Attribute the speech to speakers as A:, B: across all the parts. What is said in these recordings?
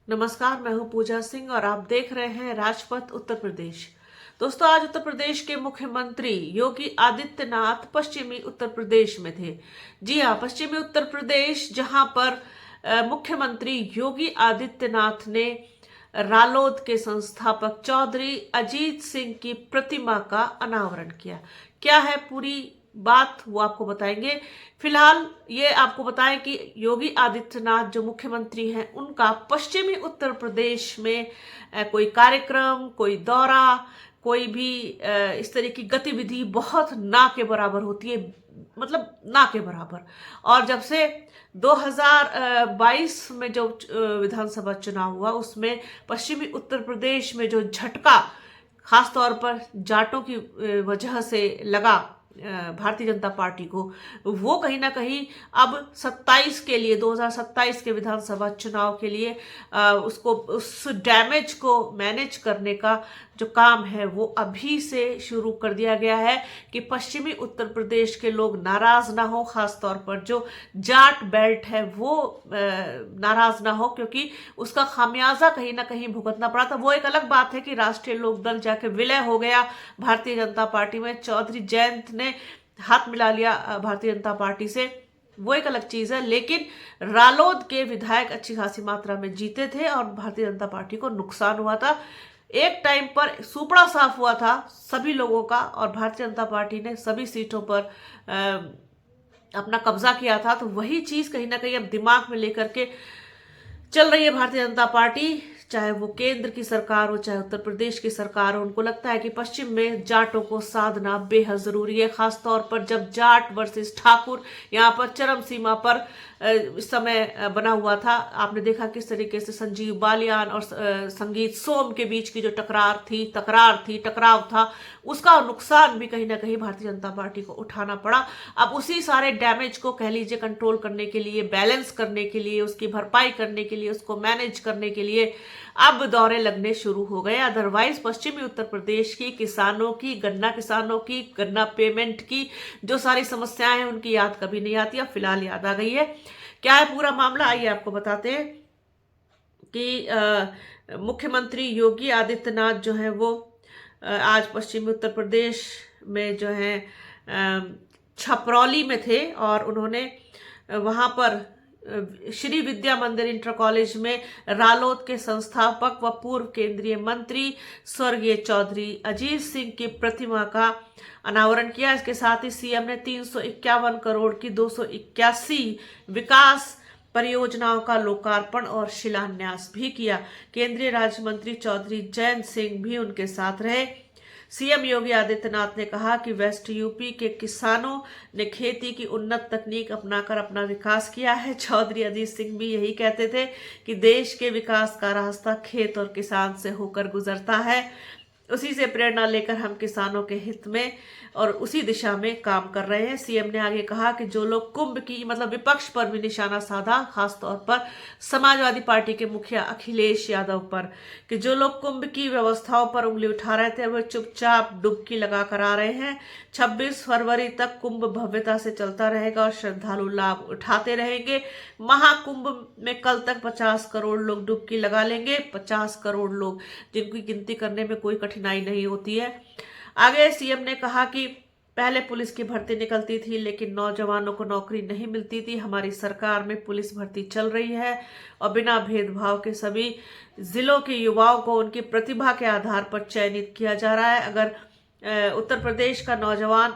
A: नमस्कार, मैं हूं पूजा सिंह और आप देख रहे हैं राजपथ उत्तर प्रदेश। दोस्तों, आज उत्तर प्रदेश के मुख्यमंत्री योगी आदित्यनाथ पश्चिमी उत्तर प्रदेश में थे। जी हां, पश्चिमी उत्तर प्रदेश, जहां पर मुख्यमंत्री योगी आदित्यनाथ ने रालोद के संस्थापक चौधरी अजीत सिंह की प्रतिमा का अनावरण किया। क्या है पूरी बात, वो आपको बताएंगे। फिलहाल ये आपको बताएं कि योगी आदित्यनाथ जो मुख्यमंत्री हैं, उनका पश्चिमी उत्तर प्रदेश में कोई कार्यक्रम, कोई दौरा, कोई भी इस तरह की गतिविधि बहुत ना के बराबर होती है, मतलब ना के बराबर। और जब से 2022 में जो विधानसभा चुनाव हुआ, उसमें पश्चिमी उत्तर प्रदेश में जो झटका खासतौर पर जाटों की वजह से लगा भारतीय जनता पार्टी को, वो कहीं ना कहीं अब 27 के लिए, 2027 के विधानसभा चुनाव के लिए उसको, उस डैमेज को मैनेज करने का जो काम है वो अभी से शुरू कर दिया गया है कि पश्चिमी उत्तर प्रदेश के लोग नाराज ना हो, खासतौर पर जो जाट बेल्ट है वो नाराज ना हो, क्योंकि उसका खामियाजा कहीं ना कहीं भुगतना पड़ा था। वो एक अलग बात है कि राष्ट्रीय लोकदल जाके विलय हो गया भारतीय जनता पार्टी में, चौधरी जयंत ने हाथ मिला लिया भारतीय जनता पार्टी से, वो एक अलग चीज है। लेकिन रालोद के विधायक अच्छी खासी मात्रा में जीते थे और भारतीय जनता पार्टी को नुकसान हुआ था। एक टाइम पर सुपड़ा साफ हुआ था सभी लोगों का और भारतीय जनता पार्टी ने सभी सीटों पर अपना कब्जा किया था। तो वही चीज कहीं ना कहीं अब दिमाग में लेकर के चल रही है भारतीय जनता पार्टी, चाहे वो केंद्र की सरकार हो, चाहे उत्तर प्रदेश की सरकार हो। उनको लगता है कि पश्चिम में जाटों को साधना बेहद जरूरी है, खासतौर पर जब जाट वर्सेस ठाकुर यहाँ पर चरम सीमा पर इस समय बना हुआ था। आपने देखा किस तरीके से संजीव बालियान और संगीत सोम के बीच की जो टकराव था, उसका नुकसान भी कहीं ना कहीं भारतीय जनता पार्टी को उठाना पड़ा। अब उसी सारे डैमेज को कह लीजिए कंट्रोल करने के लिए, बैलेंस करने के लिए, उसकी भरपाई करने के लिए, उसको मैनेज करने के लिए अब दौरे लगने शुरू हो गए। अदरवाइज पश्चिमी उत्तर प्रदेश की किसानों की, गन्ना किसानों की, गन्ना पेमेंट की जो सारी समस्याएं हैं, उनकी याद कभी नहीं आती। अब फिलहाल याद आ गई है। क्या है पूरा मामला, आइए आपको बताते हैं कि मुख्यमंत्री योगी आदित्यनाथ जो है वो आज पश्चिमी उत्तर प्रदेश में जो है छपरौली में थे और उन्होंने वहां पर श्री विद्या मंदिर इंटर कॉलेज में रालोद के संस्थापक व पूर्व केंद्रीय मंत्री स्वर्गीय चौधरी अजीत सिंह की प्रतिमा का अनावरण किया। इसके साथ ही सीएम ने 351 करोड़ की 281 विकास परियोजनाओं का लोकार्पण और शिलान्यास भी किया। केंद्रीय राज्य मंत्री चौधरी जयंत सिंह भी उनके साथ रहे। सीएम योगी आदित्यनाथ ने कहा कि वेस्ट यूपी के किसानों ने खेती की उन्नत तकनीक अपनाकर अपना विकास किया है। चौधरी अजीत सिंह भी यही कहते थे कि देश के विकास का रास्ता खेत और किसान से होकर गुजरता है। उसी से प्रेरणा लेकर हम किसानों के हित में और उसी दिशा में काम कर रहे हैं। सीएम ने आगे कहा कि जो लोग कुंभ की, मतलब विपक्ष पर भी निशाना साधा, खासतौर पर समाजवादी पार्टी के मुखिया अखिलेश यादव पर, कि जो लोग कुंभ की व्यवस्थाओं पर उंगली उठा रहे थे वे चुपचाप डुबकी लगा कर आ रहे हैं। 26 फरवरी तक कुंभ भव्यता से चलता रहेगा और श्रद्धालु लाभ उठाते रहेंगे। महाकुंभ में कल तक 50 करोड़ लोग डुबकी लगा लेंगे। 50 करोड़ लोग, जिनकी गिनती करने में कोई कठिनाई नहीं होती है। आगे सीएम ने कहा कि पहले पुलिस की भर्ती निकलती थी लेकिन नौजवानों को नौकरी नहीं मिलती थी। हमारी सरकार में पुलिस भर्ती चल रही है और बिना भेदभाव के सभी जिलों के युवाओं को उनकी प्रतिभा के आधार पर चयनित किया जा रहा है। अगर उत्तर प्रदेश का नौजवान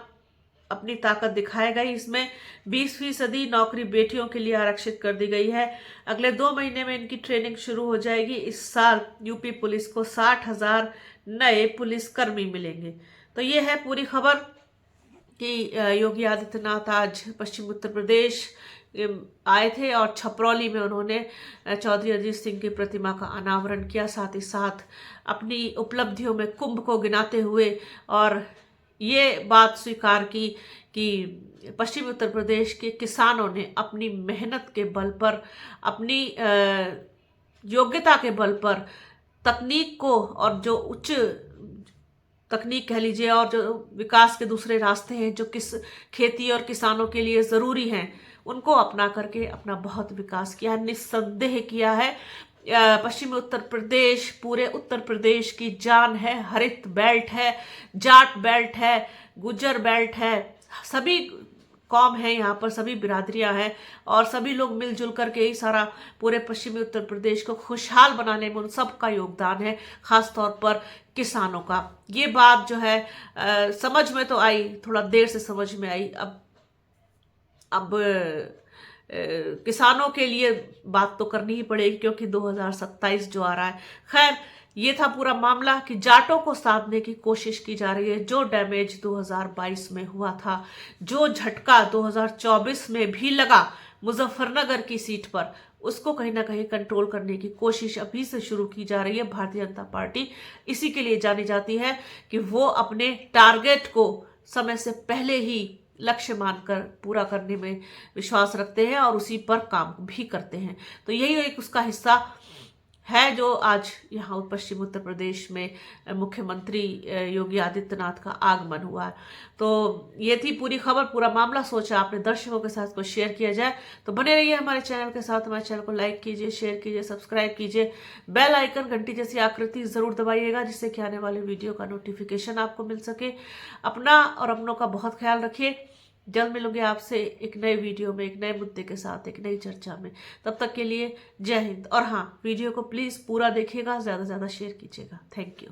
A: अपनी ताकत दिखाएगा ही, इसमें 20% नौकरी बेटियों के लिए आरक्षित कर दी गई है। अगले 2 महीने में इनकी ट्रेनिंग शुरू हो जाएगी। इस साल यूपी पुलिस को 60,000 नए पुलिसकर्मी मिलेंगे। तो ये है पूरी खबर कि योगी आदित्यनाथ आज पश्चिम उत्तर प्रदेश आए थे और छपरौली में उन्होंने चौधरी अजीत सिंह की प्रतिमा का अनावरण किया, साथ ही साथ अपनी उपलब्धियों में कुंभ को गिनाते हुए और ये बात स्वीकार की कि पश्चिमी उत्तर प्रदेश के किसानों ने अपनी मेहनत के बल पर, अपनी योग्यता के बल पर तकनीक को, और जो उच्च तकनीक कह लीजिए, और जो विकास के दूसरे रास्ते हैं जो खेती और किसानों के लिए ज़रूरी हैं, उनको अपना करके अपना बहुत विकास किया है, निस्संदेह किया है। पश्चिमी उत्तर प्रदेश पूरे उत्तर प्रदेश की जान है। हरित बेल्ट है, जाट बेल्ट है, गुज्जर बेल्ट है, सभी कौम है यहाँ पर, सभी बिरादरियां हैं और सभी लोग मिलजुल करके ही सारा पूरे पश्चिमी उत्तर प्रदेश को खुशहाल बनाने में उन सबका योगदान है, खास तौर पर किसानों का। ये बात जो है समझ में तो आई, थोड़ा देर से समझ में आई। अब किसानों के लिए बात तो करनी ही पड़ेगी क्योंकि 2027 जो आ रहा है। खैर, ये था पूरा मामला कि जाटों को साधने की कोशिश की जा रही है। जो डैमेज 2022 में हुआ था, जो झटका 2024 में भी लगा मुजफ्फरनगर की सीट पर, उसको कहीं ना कहीं कंट्रोल करने की कोशिश अभी से शुरू की जा रही है। भारतीय जनता पार्टी इसी के लिए जानी जाती है कि वो अपने टारगेट को समय से पहले ही लक्ष्य मानकर पूरा करने में विश्वास रखते हैं और उसी पर काम भी करते हैं। तो यही एक उसका हिस्सा है जो आज यहाँ पश्चिम उत्तर प्रदेश में मुख्यमंत्री योगी आदित्यनाथ का आगमन हुआ है। तो ये थी पूरी खबर, पूरा मामला। सोचा आपने दर्शकों के साथ को शेयर किया जाए। तो बने रहिए हमारे चैनल के साथ, हमारे चैनल को लाइक कीजिए, शेयर कीजिए, सब्सक्राइब कीजिए, बेल आइकन घंटी जैसी आकृति जरूर दबाइएगा जिससे कि आने वाले वीडियो का नोटिफिकेशन आपको मिल सके। अपना और अपनों का बहुत ख्याल रखिए। जल्द मिलूंगे आपसे एक नए वीडियो में, एक नए मुद्दे के साथ, एक नई चर्चा में। तब तक के लिए जय हिंद। और हाँ, वीडियो को प्लीज़ पूरा देखिएगा, ज़्यादा से ज़्यादा शेयर कीजिएगा। Thank you.